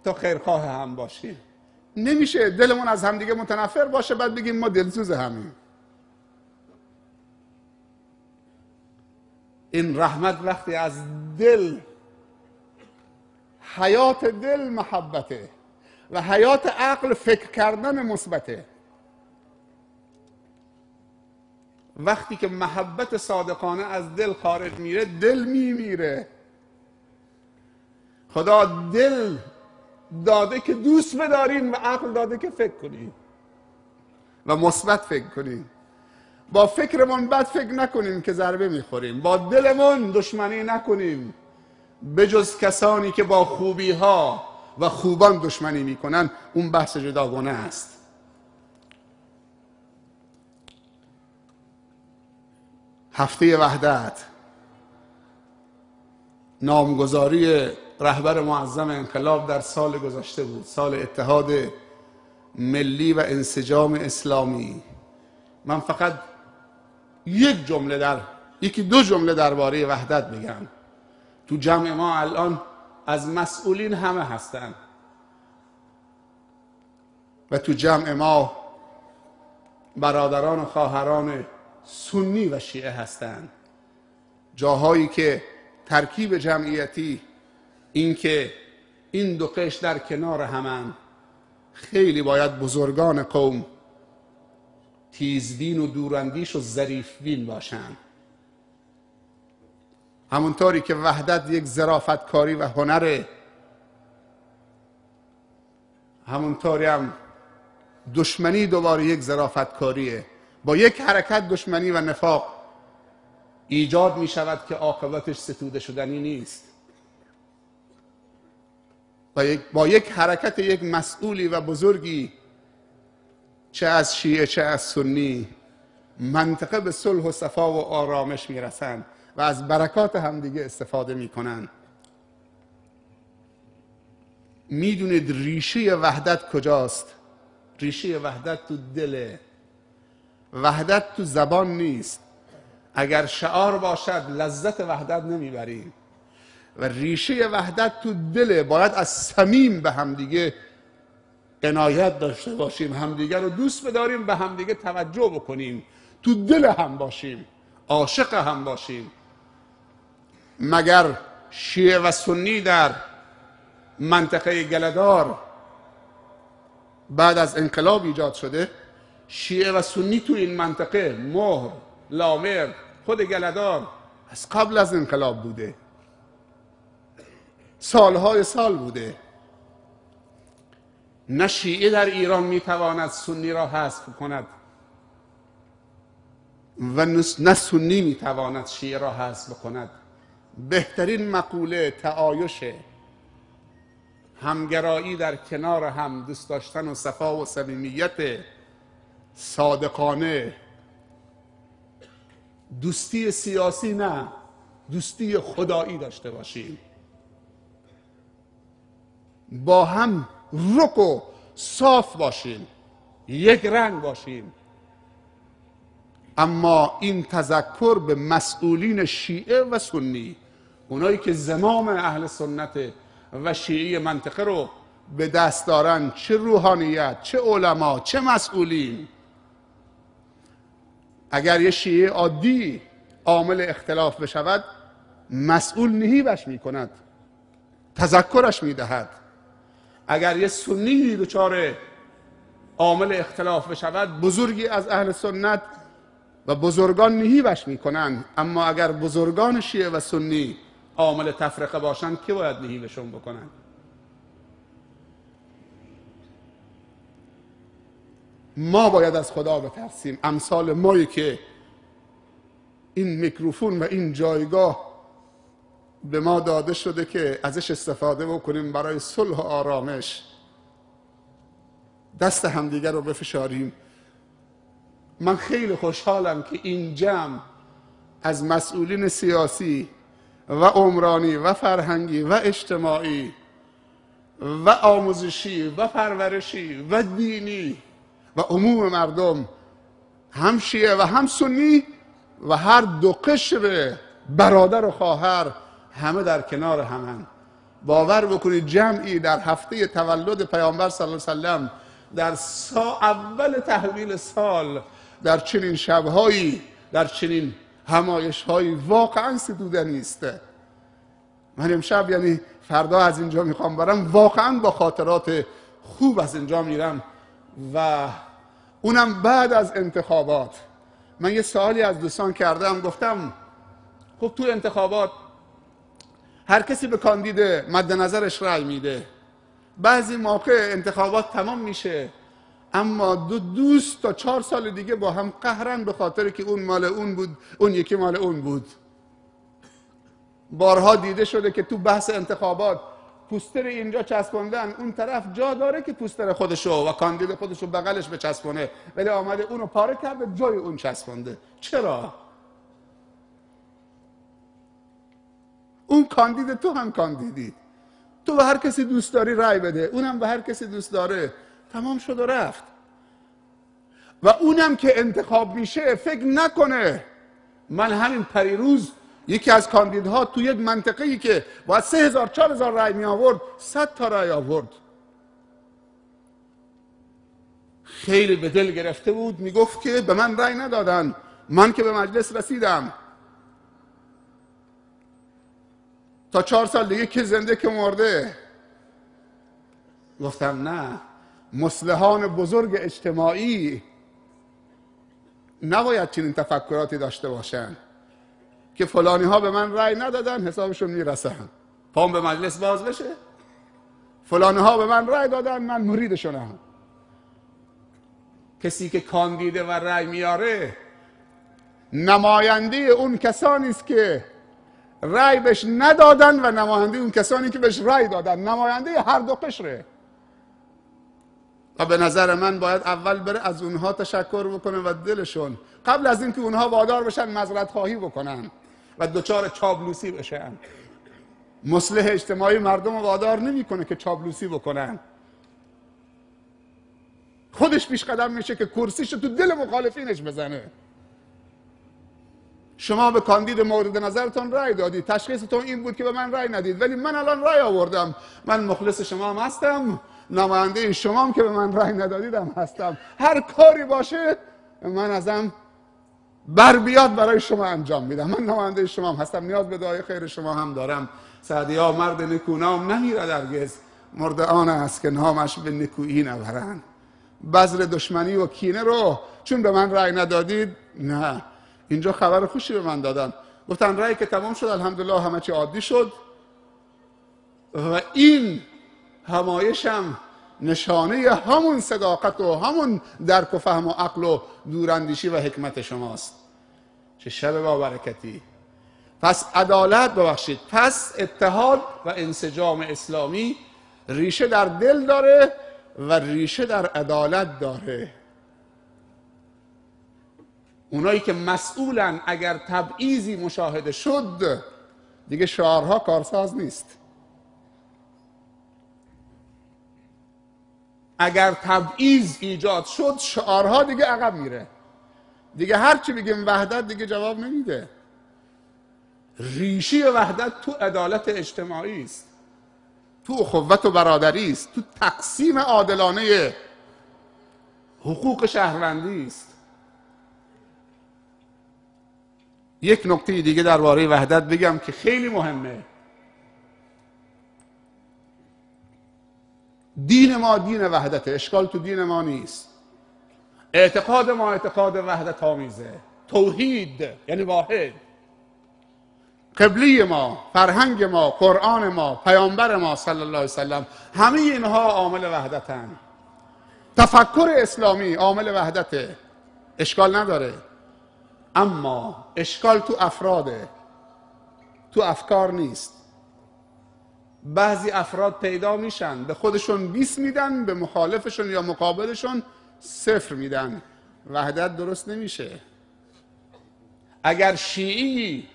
تا خیرخواه هم باشیم. نمیشه دلمون از همدیگه متنفر باشه بعد بگیم ما دلسوز همیم. این رحمت وقتی از دل، حیات دل محبته و حیات عقل فکر کردن مثبته. وقتی که محبت صادقانه از دل خارج میره دل میمیره. خدا دل داده که دوست بدارین و عقل داده که فکر کنین و مثبت فکر کنین. با فکرمون بد فکر نکنیم که ضربه میخوریم، با دلمون دشمنی نکنیم بجز کسانی که با خوبی ها و خوبان دشمنی میکنن، اون بحث جداگانه است. هفته وحدت، نامگذاری رهبر معظم انقلاب در سال گذشته بود، سال اتحاد ملی و انسجام اسلامی. من فقط یکی دو جمله درباره وحدت بگم. تو جمع ما الان از مسئولین همه هستن و تو جمع ما برادران و خواهران سنی و شیعه هستن. جاهایی که ترکیب جمعیتی، این که این دو قشر در کنار همن، خیلی باید بزرگان قوم تیزبین و دوراندیش و ظریفبین باشن. همونطوری که وحدت یک ظرافتکاری و هنره، همونطوری هم دشمنی دوباره یک ظرافتکاریه. با یک حرکت دشمنی و نفاق ایجاد می شود که عاقبتش ستوده شدنی نیست. با یک حرکت یک مسئولی و بزرگی، چه از شیعه چه از سنی، منطقه به صلح و صفا و آرامش میرسن و از برکات همدیگه استفاده میکنن. میدونید ریشه وحدت کجاست؟ ریشه وحدت تو دله. وحدت تو زبان نیست. اگر شعار باشد لذت وحدت نمیبریم. و ریشه وحدت تو دله. باید از صمیم به همدیگه عنایت داشته باشیم، همدیگه رو دوست بداریم، به همدیگه توجه بکنیم، تو دل هم باشیم، عاشق هم باشیم. مگر شیعه و سنی در منطقه گله‌دار بعد از انقلاب ایجاد شده؟ شیعه و سنی تو این منطقه، مهر، لامر، خود گله‌دار، از قبل از انقلاب بوده، سالهای سال بوده. نه شیعه در ایران میتواند سنی را حذف کند و نه سنی میتواند شیعه را حذف کند. بهترین مقوله تعایشه، همگرایی در کنار هم، دوست داشتن و صفا و صمیمیت صادقانه. دوستی سیاسی نه، دوستی خدایی داشته باشیم، با هم رک و صاف باشیم، یک رنگ باشیم. اما این تذکر به مسئولین شیعه و سنی، اونایی که زمام اهل سنت و شیعه منطقه رو به دست دارن، چه روحانیت، چه علما، چه مسئولین، اگر یه شیعه عادی عامل اختلاف بشود، مسئول نهیبش میکند، تذکرش میدهد. اگر یه سنی دچار عامل اختلاف بشود، بزرگی از اهل سنت و بزرگان نهیبش میکنن. اما اگر بزرگان شیعه و سنی عامل تفرقه باشند، که باید نهیبشون بکنن؟ ما باید از خدا بترسیم. امثال مایی که این میکروفون و این جایگاه به ما داده شده که ازش استفاده بکنیم برای صلح و آرامش، دست همدیگر رو بفشاریم. من خیلی خوشحالم که این جمع از مسئولین سیاسی و عمرانی و فرهنگی و اجتماعی و آموزشی و پرورشی و دینی و عموم مردم، هم شیعه و هم سنی و هر دو قشر برادر و خواهر، همه در کنار همن. باور بکنید جمعی در هفته تولد پیامبر صلی الله علیه وسلم، در اول تحویل سال، در چنین شبهایی، در چنین همایشهایی، واقعا ستودنی است. من امشب، یعنی فردا از اینجا میخوام برم، واقعا با خاطرات خوب از اینجا میرم. و اونم بعد از انتخابات. من یه سوالی از دوستان کردم، گفتم خب تو انتخابات هر کسی به کاندید مد نظرش رأی میده، بعضی موقع انتخابات تمام میشه اما دو دوست تا 4 سال دیگه با هم قهرن به خاطر که اون مال اون بود، اون یکی مال اون بود. بارها دیده شده که تو بحث انتخابات پوستر اینجا چسبوندن، اون طرف جا داره که پوستر خودشو و کاندید خودشو بغلش بچسبونه، ولی آمده اونو پاره کرده جای اون چسبونده. چرا؟ اون کاندید، تو هم کاندیدی، تو به هر کسی دوست داری رأی بده، اونم به هر کسی دوست داره، تمام شد و رفت. و اونم که انتخاب میشه فکر نکنه. من همین پریروز یکی از کاندیدها تو یک منطقه‌ای که باید 3000 4000 رأی می آورد، 100 تا رأی آورد. خیلی به دل گرفته بود، میگفت که به من رأی ندادن، من که به مجلس رسیدم، تا 4 سال دیگه که زنده که مرده. گفتم نه، مصلحان بزرگ اجتماعی نباید چنین تفکراتی داشته باشن که فلانی ها به من رأی ندادن، حسابشون میرسن، پام به مجلس باز بشه. فلانی ها به من رأی دادن، من مریدشونم. کسی که کاندیده و رأی میاره نماینده اون کسانی است که رأی بهش ندادن و نماینده اون کسانی که بهش رأی دادن، نماینده هر دو قشره. و به نظر من باید اول بره از اونها تشکر بکنه و دلشون، قبل از اینکه اونها وادار بشن معذرت خواهی بکنن و دوچار چابلوسی بشن. مصلح اجتماعی مردم رو وادار نمیکنه که چاپلوسی بکنن، خودش پیش قدم میشه که کرسیشو تو دل مخالفینش بزنه. شما به کاندید مورد نظرتون رأی دادید، تشخیصتون این بود که به من رأی ندید، ولی من الان رأی آوردم، من مخلص شما هم هستم، نماینده شما هم که به من رأی ندادیدم هستم، هر کاری باشه من ازم بر بیاد برای شما انجام میدم، من نماینده شما هم هستم، نیاز به دعای خیر شما هم دارم. سعدیا مرد نکونام نمیرد هرگز، مرد آن است که نامش به نکویی نبرند. بذر دشمنی و کینه رو چون به من رأی ندادید، نه، اینجا خبر خوشی به من دادن، گفتن رأی که تمام شد الحمدلله همه چی عادی شد و این همایشم نشانه همون صداقت و همون درک و فهم و عقل و دوراندیشی و حکمت شماست. چه شب با برکتی. پس عدالت، ببخشید، پس اتحاد و انسجام اسلامی ریشه در دل داره و ریشه در عدالت داره. اونایی که مسئولن اگر تبعیضی مشاهده شد، دیگه شعارها کارساز نیست. اگر تبعیض ایجاد شد، شعارها دیگه عقب میره، دیگه هر چی بگیم وحدت دیگه جواب نمیده. ریشه وحدت تو عدالت اجتماعی است، تو اخوت و برادری است، تو تقسیم عادلانه حقوق شهروندی است. یک نکته دیگه درباره وحدت بگم که خیلی مهمه. دین ما دین وحدت، اشکال تو دین ما نیست. اعتقاد ما اعتقاد وحدت آمیزه، توحید یعنی واحد. قبلی ما، فرهنگ ما، قرآن ما، پیامبر ما صلی الله علیه وسلم، همه اینها عامل وحدتن. تفکر اسلامی عامل وحدته، اشکال نداره. اما اشکال تو افراده، تو افکار نیست. بعضی افراد پیدا میشن به خودشون 20 میدن، به مخالفشون یا مقابلشون 0 میدن، وحدت درست نمیشه. اگر شیعی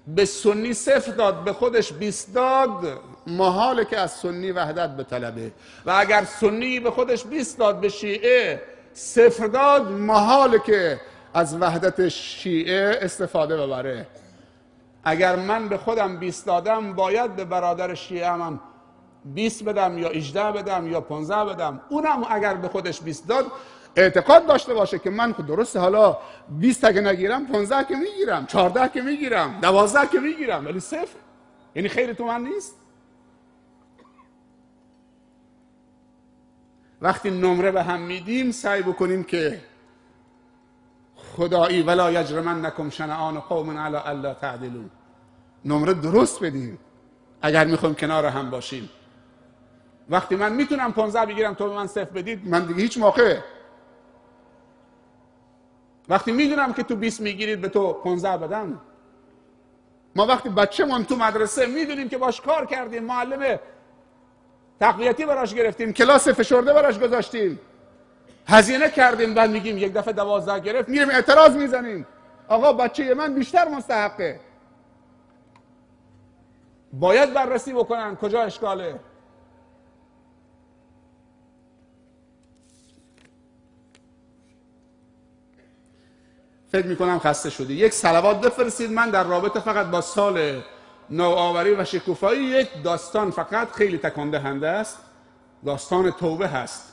به سنی 0 داد، به خودش 20 داد، محاله که از سنی وحدت بطلبه. و اگر سنی به خودش 20 داد، به شیعه 0 داد، محاله که از وحدت شیعه استفاده ببره. اگر من به خودم 20 دادم، باید به برادر شیعه هم 20 بدم یا 18 بدم یا 15 بدم. اونم اگر به خودش 20 داد، اعتقاد داشته باشه که من خود درسته، حالا 20 اگه نگیرم 15 که میگیرم، 14 که میگیرم، 12 که میگیرم، ولی 0 یعنی خیر تو من نیست. وقتی نمره به هم میدیم سعی بکنیم که خدایی ولا یجرمنکم شنآن قوم علی الا تعدلوا، نمره درست بدیم اگر میخوایم کنار هم باشیم. وقتی من میتونم 15 بگیرم تو به من 0 بدید، من دیگه هیچ موقع. وقتی میدونم که تو 20 میگیرید به تو 15 بدم. ما وقتی بچه‌مون تو مدرسه میدونیم که باش کار کردیم، معلم تقویتی براش گرفتیم، کلاس فشرده براش گذاشتیم، هزینه کردیم، بعد میگیم یک دفعه 12 گرفت، میریم اعتراض میزنیم، آقا بچه من بیشتر مستحقه. باید بررسی بکنن کجا اشکاله. فکر میکنم خسته شدی. یک صلوات بفرستید. من در رابطه فقط با سال نوآوری و شکوفایی یک داستان فقط خیلی تکان دهنده است، داستان توبه هست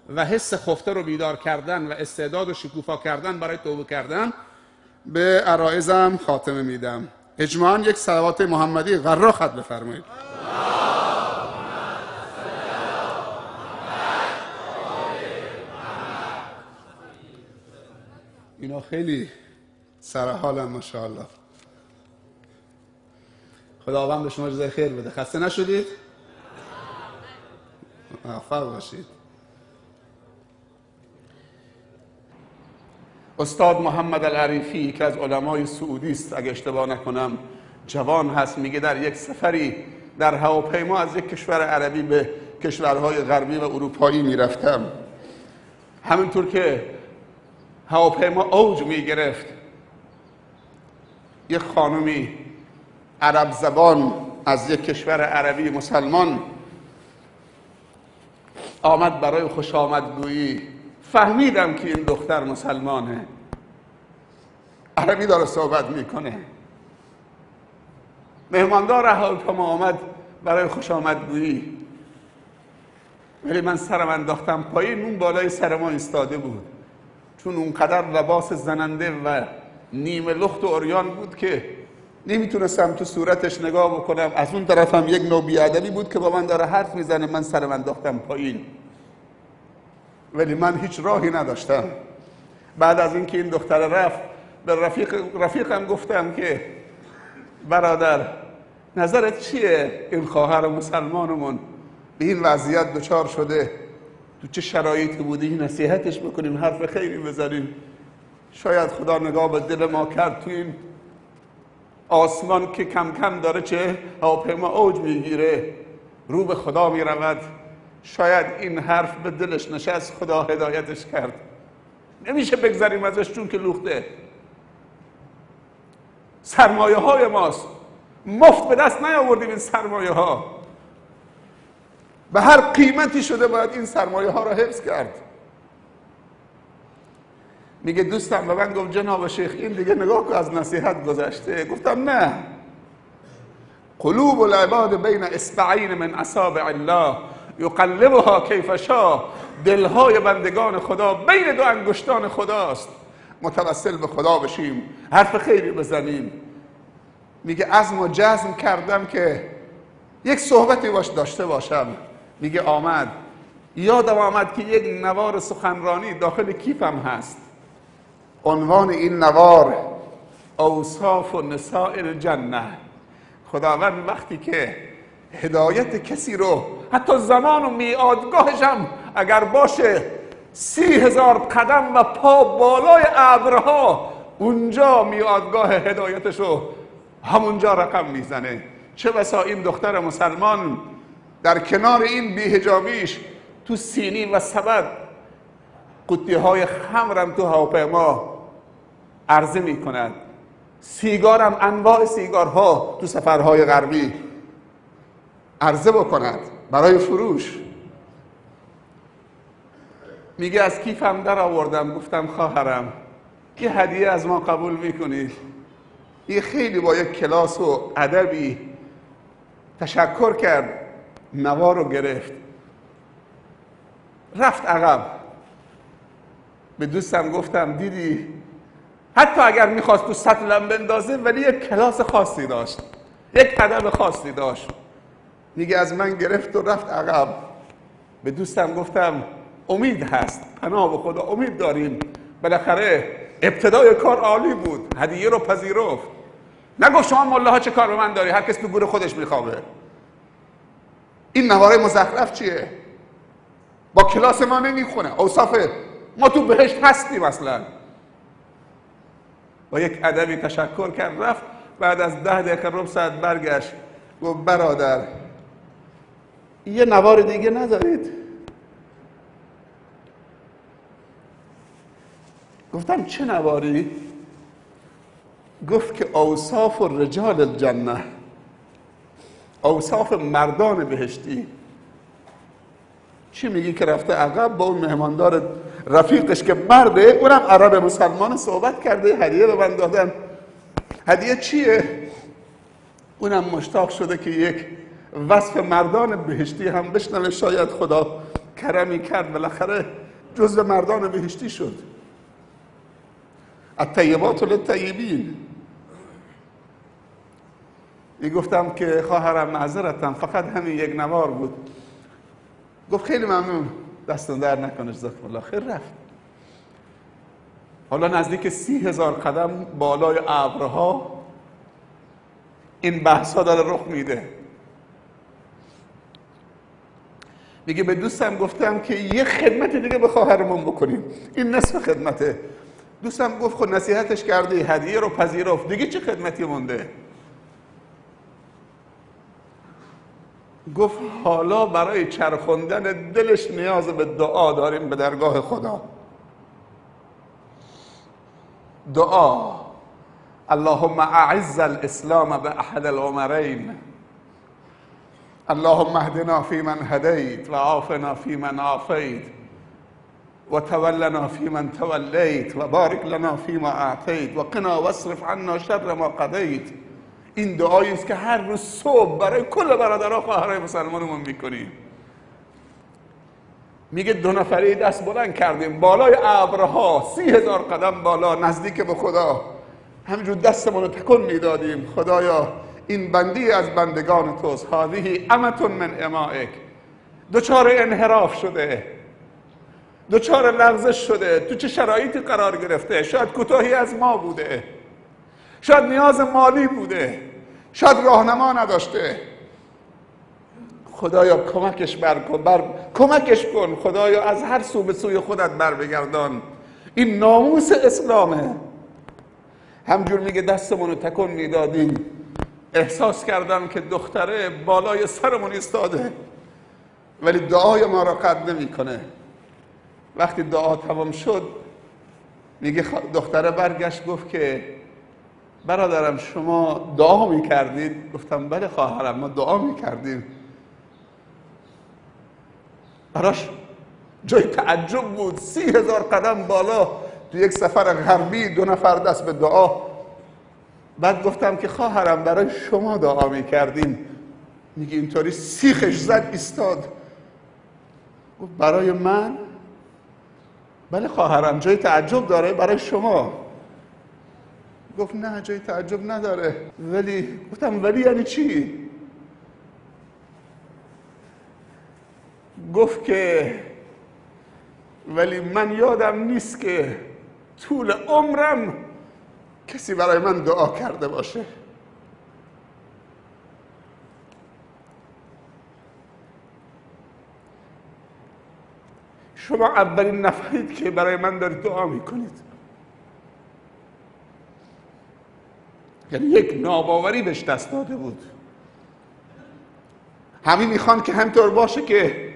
و حس خفته رو بیدار کردن و استعداد و شکوفا کردن برای توبه کردن. به عرایزم خاتمه میدم. اجماعاً یک صلوات محمدی غرا خط بفرمایید. اینا خیلی سر حالن ماشاءالله. خداوند به شما جزای خیر بده. خسته نشدید؟ موفق باشید. استاد محمد العریفی که از علمای سعودی است اگه اشتباه نکنم، جوان هست، میگه در یک سفری در هواپیما از یک کشور عربی به کشورهای غربی و اروپایی میرفتم. همینطور که هواپیما اوج میگرفت، یک خانمی عرب زبان از یک کشور عربی مسلمان آمد برای خوش آمدگویی. فهمیدم که این دختر مسلمانه، عربی داره صحبت میکنه. مهماندار هواپیما آمد برای خوش آمدگویی، ولی من سرم انداختم پایین، اون بالای سر ما ایستاده بود، چون اونقدر لباس زننده و نیمه لخت و عریان بود که نمیتونستم تو صورتش نگاه بکنم. از اون طرف هم یک نوع بیادبی بود که با من داره حرف میزنه. من سرم انداختم پایین، ولی من هیچ راهی نداشتم. بعد از اینکه این دختر رفت، به رفیقم گفتم که برادر نظرت چیه؟ این خواهر مسلمانمون به این وضعیت دچار شده، تو چه شرایطی بودی؟ نصیحتش بکنیم، حرف خیری بزنیم، شاید خدا نگاه به دل ما کرد تو این آسمان که کم کم داره چه هواپیما اوج میگیره، رو به خدا میرود. شاید این حرف به دلش نشست، خدا هدایتش کرد. نمیشه بگذاریم ازش چون که لوخته. سرمایه های ماست، مفت به دست نیاوردیم این سرمایه ها، به هر قیمتی شده باید این سرمایه ها را حفظ کرد. میگه دوستم به من گفت جناب شیخ این دیگه نگاه که از نصیحت گذشته. گفتم نه، قلوب العباد بین اصبعین من اصابع الله یقلبها کیف شاء. دلهای بندگان خدا بین دو انگشتان خداست. متوسل به خدا بشیم، حرف خیری بزنیم. میگه عزم و جزم کردم که یک صحبتی باش داشته باشم. میگه یادم آمد که یک نوار سخنرانی داخل کیفم هست. عنوان این نوار اوصاف و نساء الجنه. خداوند وقتی که هدایت کسی رو، حتی زمان و میعادگاهش هم اگر باشه 30,000 قدم و پا بالای ابرها، اونجا میعادگاه هدایتش رو همونجا رقم میزنه. چه بسا این دختر مسلمان در کنار این بی‌حجابیش تو سینی و سبد قطی‌های خمرم تو هواپیما عرضه میکند، سیگارم انواع سیگارها تو سفرهای غربی عرضه بکند برای فروش. میگه از کیفم در آوردم، گفتم خواهرم یه هدیه از ما قبول میکنید؟ یه خیلی با یک کلاس و ادبی تشکر کرد، نوار رو گرفت، رفت عقب. به دوستم گفتم دیدی حتی اگر میخواست تو سطلم بندازه ولی یک کلاس خاصی داشت، یک ادب خاصی داشت. میگه از من گرفت و رفت عقب. به دوستم گفتم امید هست، پناه به خدا امید داریم. بالاخره ابتدای کار عالی بود، هدیه رو پذیرفت. نگفت شما ملاها چه کار به من داری، هر کس تو گور خودش میخوابه. این نواره مزخرف چیه؟ با کلاس ما نمیخونه. اوصاف ما تو بهشت هستیم اصلا. با یک ادبی تشکر کرد رفت. بعد از 10 دقیقه ربع ساعت برگشت گفت برادر یه نوار دیگه ندارید؟ گفتم چه نواری؟ گفت که اوصاف رجال الجنه، اوصاف مردان بهشتی. چی میگی که رفته عقب با اون مهماندار رفیقش که مرده، اونم عرب مسلمان، صحبت کرده، هدیه به من دادن. هدیه چیه؟ اونم مشتاق شده که یک وصف مردان بهشتی هم بشنوه، شاید خدا کرمی کرد بالاخره جزو مردان بهشتی شد. الطیبات للطیبین. گفتم که خواهرم معذرتم فقط همین یک نوار بود. گفت خیلی ممنون، دستون در نکنه، جزاکم الله خیر. رفت. حالا نزدیک 30,000 قدم بالای ابرها این بحثا داره رخ میده. میگه به دوستم گفتم که یه خدمت دیگه به خواهرمون بکنیم، این نصف خدمته. دوستم گفت خود نصیحتش کردی، هدیه رو پذیرفت، دیگه چه خدمتی مونده؟ گفت حالا برای چرخوندن دلش نیاز به دعا داریم به درگاه خدا. دعا اللهم اعز الاسلام به احد العمرین اللهم اهدنا فیمن هدیت و عافنا فیمن عافیت و تولنا فیمن تولیت و بارک لنا فیما اعطیت و قنا واصرف عنا شر ما قضیت. این دعایی است که هر روز صبح برای کل برادرها خواهرای مسلمانمون میکنیم. میگه 2 نفری دست بلند کردیم بالای ابرها 30,000 قدم بالا نزدیک به خدا، همینجور دستمون رو تکون میدادیم خدایا این بندی از بندگان توست، هذه امة من امائک، دچار انحراف شده، دچار لغزش شده، تو چه شرایطی قرار گرفته، شاید کوتاهی از ما بوده، شاید نیاز مالی بوده، شاید راهنما نداشته. خدایا کمکش کن خدایا، از هر سو به سوی خودت بر بگردان. این ناموس اسلامه. همجور میگه دستمون رو تکون میدادیم، احساس کردم که دختره بالای سرمون ایستاده ولی دعای ما را قطع نمیکنه. وقتی دعا تمام شد میگه دختره برگشت گفت که برادرم شما دعا میکردید؟ گفتم بله خواهرم ما دعا میکردیم. براش جای تعجب بود، 30,000 قدم بالا تو یک سفر غربی 2 نفر دست به دعا. بعد گفتم که خواهرم برای شما دعا میکردیم. میگه اینطوری سیخش زد ایستاد، گفت برای من؟ بله خواهرم جای تعجب داره برای شما. گفت نه جای تعجب نداره. ولی گفتم ولی یعنی چی؟ گفت که ولی من یادم نیست که طول عمرم کسی برای من دعا کرده باشه. شما اولین نفرید که برای من دارید دعا میکنید. یعنی یک ناباوری بهش دست داده بود. همین میخوان که همطور باشه که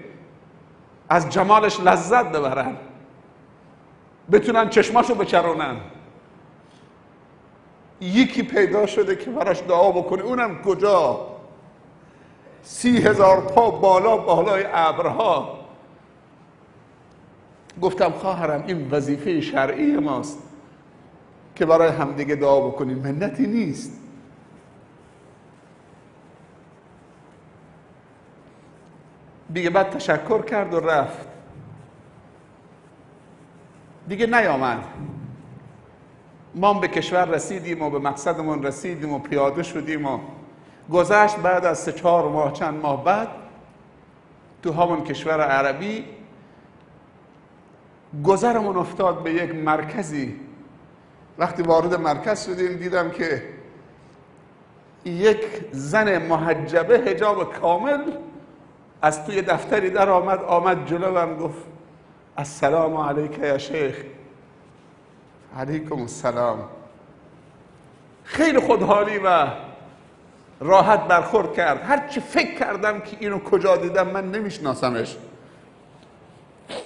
از جمالش لذت ببرن، بتونن چشماشو بچرونن. یکی پیدا شده که براش دعا بکنه، اونم کجا؟ 30,000 پا بالای ابرها. گفتم خواهرم این وظیفه شرعی ماست که برای همدیگه دعا بکنیم، منتی نیست. دیگه بعد تشکر کرد و رفت، دیگه نیامد. ما به کشور رسیدیم و به مقصدمون رسیدیم و پیاده شدیم و گذشت. بعد از 3-4 ماه چند ماه بعد تو همون کشور عربی گذرمون افتاد به یک مرکزی. وقتی وارد مرکز شدیم دیدم که یک زن محجبه حجاب کامل از توی دفتری در آمد جلوم گفت السلام علیک یا شیخ. علیکم السلام. خیلی خودحالی و راحت برخورد کرد. هرچی فکر کردم که اینو کجا دیدم، من نمیشناسمش،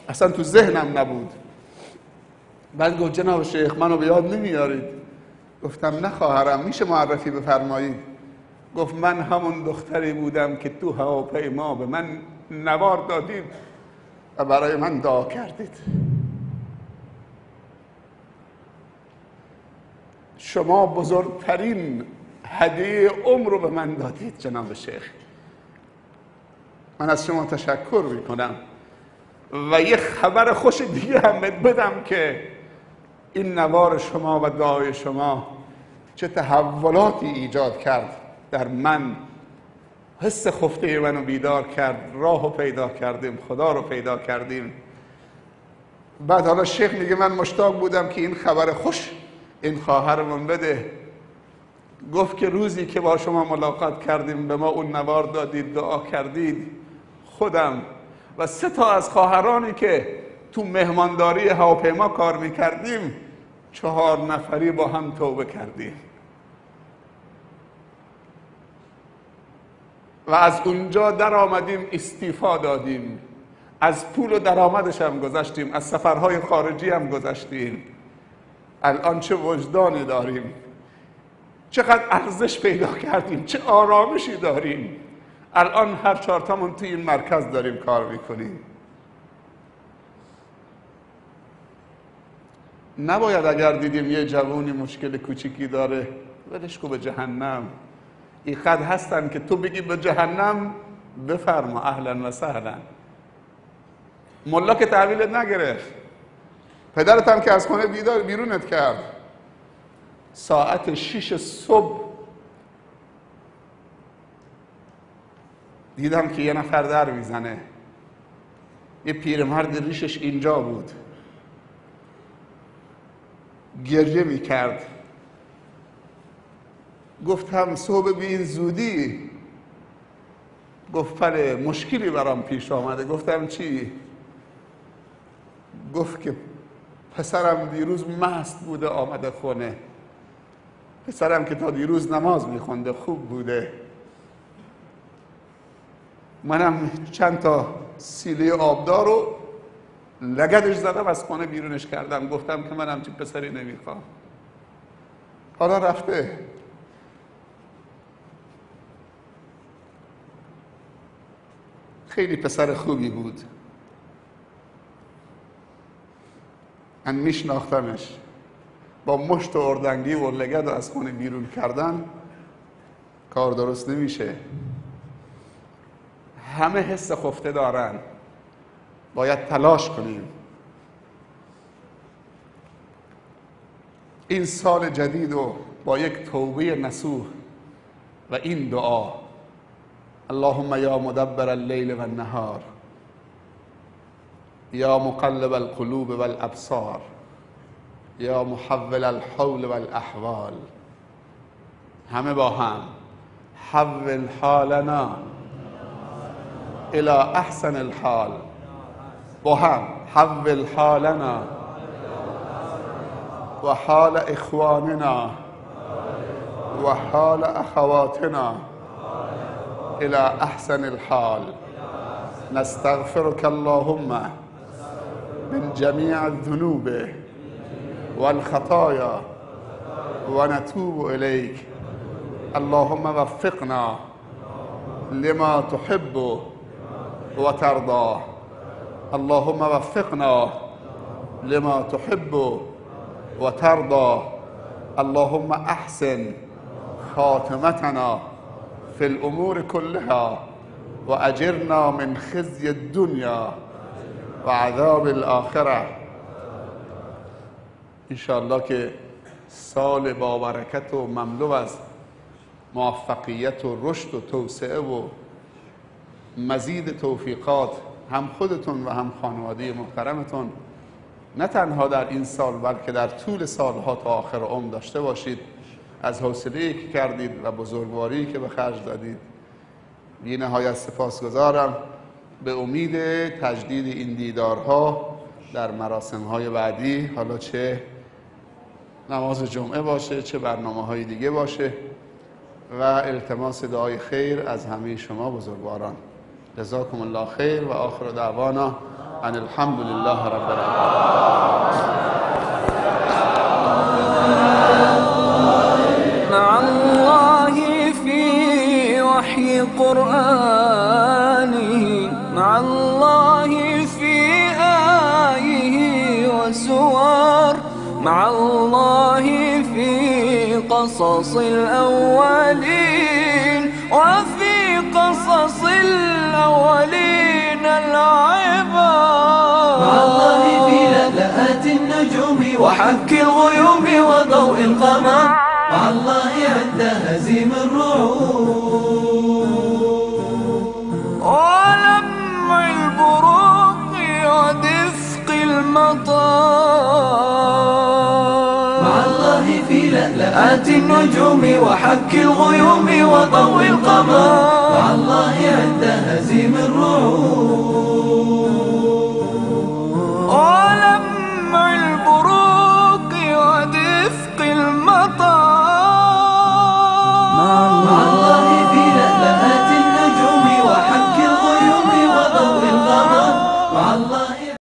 اصلا تو ذهنم نبود. بعد گفت جناب شیخ منو به یاد نمیارید؟ گفتم نه خواهرم میشه معرفی بفرمایید؟ گفت من همون دختری بودم که تو هواپیما به من نوار دادید و برای من دعا کردید. شما بزرگترین هدیه عمر رو به من دادید جناب شیخ. من از شما تشکر میکنم و یه خبر خوش دیگه هم بدم که این نوار شما و دعای شما چه تحولاتی ایجاد کرد در من. حس خفته منو بیدار کرد، راهو پیدا کردیم، خدا رو پیدا کردیم. بعد حالا شیخ میگه من مشتاق بودم که این خبر خوش این خواهرمون بده. گفت که روزی که با شما ملاقات کردیم به ما اون نوار دادید، دعا کردید، خودم و 3 تا از خواهرانی که تو مهمانداری هواپیما کار میکردیم 4 نفری با هم توبه کردیم و از اونجا در آمدیم استعفا دادیم. از پول و درآمدش هم گذشتیم، از سفرهای خارجی هم گذشتیم. الان چه وجدانی داریم، چقدر ارزش پیدا کردیم، چه آرامشی داریم. الان هر 4 تامون توی این مرکز داریم کار میکنیم. نباید اگر دیدیم یه جوونی مشکل کوچیکی داره ولش کو به جهنم. این قد هستن که تو بگی به جهنم بفرما اهلا و سهلا. ملا که تحویلت نگرفت، پدرت هم که از خونه بیرونت کرد. ساعت 6 صبح دیدم که یه نفر در میزنه. یه پیرمرد ریشش اینجا بود، گریه میکرد. گفتم صبح به این زودی؟ گفت بله مشکلی برام پیش آمده. گفتم چی؟ گفت که پسرم دیروز مست بوده آمده خونه. پسرم که تا دیروز نماز میخونده خوب بوده. منم چند تا سیله آبدار رو لگدش زدم از خانه بیرونش کردم. گفتم که من همچین پسری نمیخوام. حالا رفته. خیلی پسر خوبی بود، من میشناختمش. با مشت و اردنگی و لگد از خونه بیرون کردن کار درست نمیشه. همه حس خفته دارن، باید تلاش کنیم. این سال جدید رو با یک توبه نصوح و این دعا: اللهم یا مدبر اللیل و النهار، یا مقلب القلوب والابصار، یا محول الحول والاحوال. همه با هم: حول حالنا الى احسن الحال. با هم: حول حالنا و حال اخواننا و حال اخواتنا الى احسن الحال. نستغفرك اللهم من جميع الذنوب والخطايا ونتوب إليك. اللهم وفقنا لما تحب وترضى. اللهم وفقنا لما تحب وترضى. اللهم احسن خاتمتنا في الامور كلها واجرنا من خزي الدنيا وعذاب الاخره. انشاءالله که سال با برکت و مملو از موفقیت و رشد و توسعه و مزید توفیقات هم خودتون و هم خانواده محترمتون نه تنها در این سال بلکه در طول سالها تا آخر عمر داشته باشید. از حوصله‌ای که کردید و بزرگواری که به خرج دادید بی نهایت سپاسگزارم. به امید تجدید این دیدارها در مراسم‌های بعدی، حالا چه نماز جمعه باشه چه برنامه‌های دیگه باشه، و التماس دعای خیر از همه شما بزرگواران. جزاکم الله خیر و آخر دعوانا ان الحمد لله رب العالمین. مع الله في وحي قرآنه، مع الله في آيه وسور، مع الله في قصص الأولين وفي قصص الأولين العبر، مع الله في لألآت النجوم وحك الغيوم وضوء القمر، مع الله عند هزيم الرعود ولمع البروق ودفق المطار، مع الله في لألآت النجوم وحك الغيوم وضوء القمر، مع الله عند هزيم الرعود